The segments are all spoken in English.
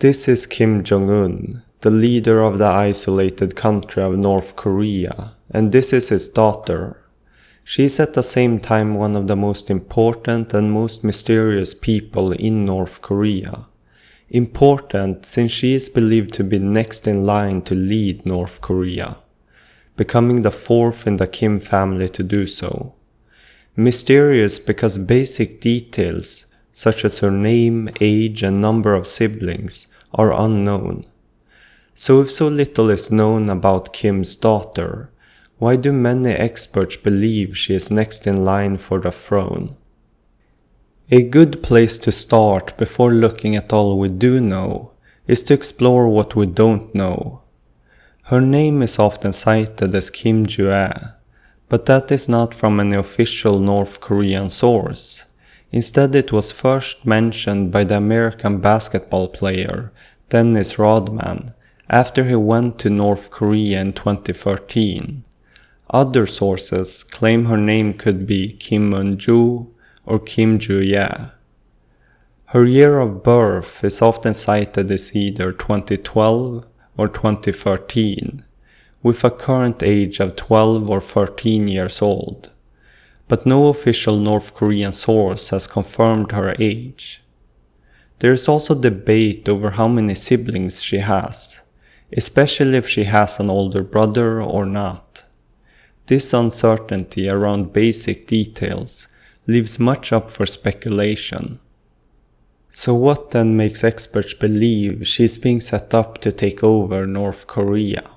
This is Kim Jong Un, the leader of the isolated country of North Korea, and this is his daughter. She is at the same time one of the most important and most mysterious people in North Korea. Important since she is believed to be next in line to lead North Korea, becoming the fourth in the Kim family to do so. Mysterious because basic details, such as her name, age, and number of siblings, are unknown. So if so little is known about Kim's daughter, why do many experts believe she is next in line for the throne? A good place to start before looking at all we do know is to explore what we don't know. Her name is often cited as Kim Joo-ae, but that is not from any official North Korean source. Instead, it was first mentioned by the American basketball player Dennis Rodman after he went to North Korea in 2013. Other sources claim her name could be Kim Eun-joo or Kim Joo-ya. Her year of birth is often cited as either 2012 or 2013, with a current age of 12 or 13 years old. But no official North Korean source has confirmed her age. There is also debate over how many siblings she has, especially if she has an older brother or not. This uncertainty around basic details leaves much up for speculation. So what then makes experts believe she is being set up to take over North Korea?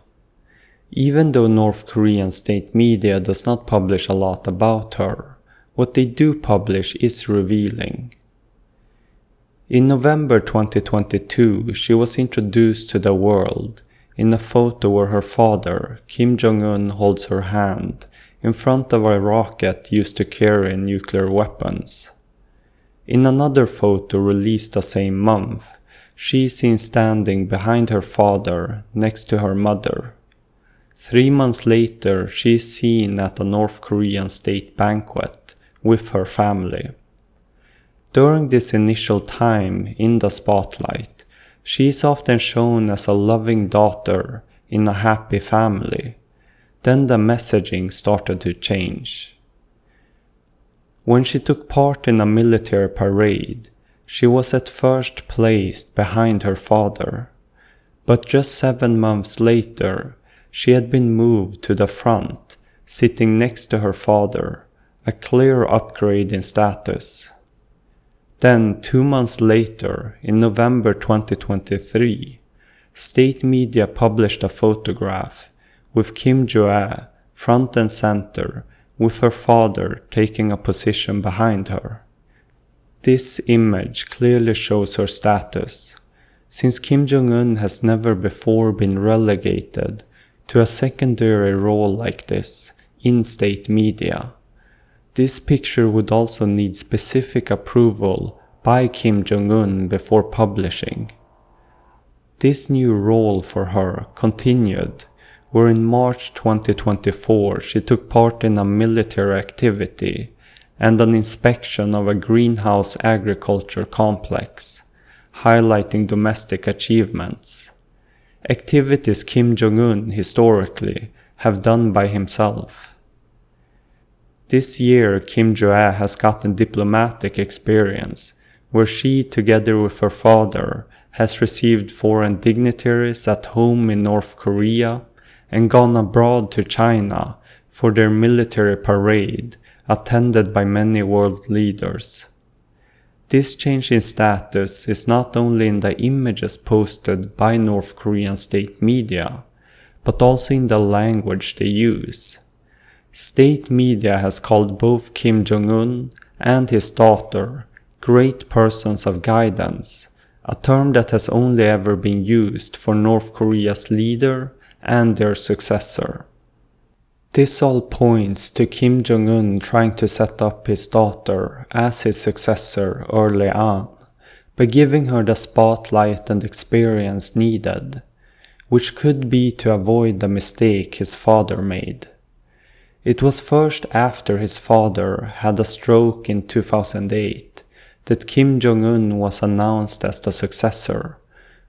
Even though North Korean state media does not publish a lot about her, what they do publish is revealing. In November 2022, she was introduced to the world in a photo where her father, Kim Jong Un, holds her hand in front of a rocket used to carry nuclear weapons. In another photo released the same month, she is seen standing behind her father next to her mother. 3 months later, she is seen at a North Korean state banquet with her family. During this initial time in the spotlight, she is often shown as a loving daughter in a happy family. Then the messaging started to change. When she took part in a military parade, she was at first placed behind her father, but just 7 months later, she had been moved to the front, sitting next to her father, a clear upgrade in status. Then 2 months later, in November 2023, state media published a photograph with Kim Joo-ae front and center, with her father taking a position behind her. This image clearly shows her status, since Kim Jong Un has never before been relegated to a secondary role like this in state media. This picture would also need specific approval by Kim Jong Un before publishing. This new role for her continued, where in March 2024 she took part in a military activity and an inspection of a greenhouse agriculture complex, highlighting domestic achievements. Activities Kim Jong Un historically have done by himself. This year Kim Joo-ae has gotten diplomatic experience, where she, together with her father, has received foreign dignitaries at home in North Korea and gone abroad to China for their military parade, attended by many world leaders. This change in status is not only in the images posted by North Korean state media, but also in the language they use. State media has called both Kim Jong Un and his daughter great persons of guidance, a term that has only ever been used for North Korea's leader and their successor. This all points to Kim Jong Un trying to set up his daughter as his successor early on, by giving her the spotlight and experience needed, which could be to avoid the mistake his father made. It was first after his father had a stroke in 2008 that Kim Jong Un was announced as the successor,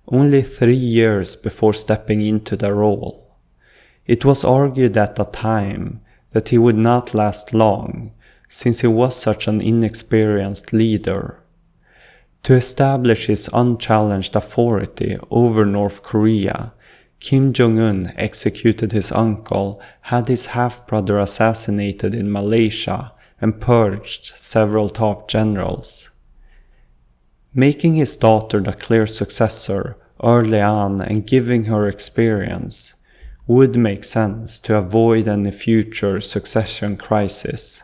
only 3 years before stepping into the role. It was argued at the time that he would not last long, since he was such an inexperienced leader. To establish his unchallenged authority over North Korea, Kim Jong Un executed his uncle, had his half-brother assassinated in Malaysia, and purged several top generals. Making his daughter the clear successor early on and giving her experience would make sense to avoid any future succession crisis.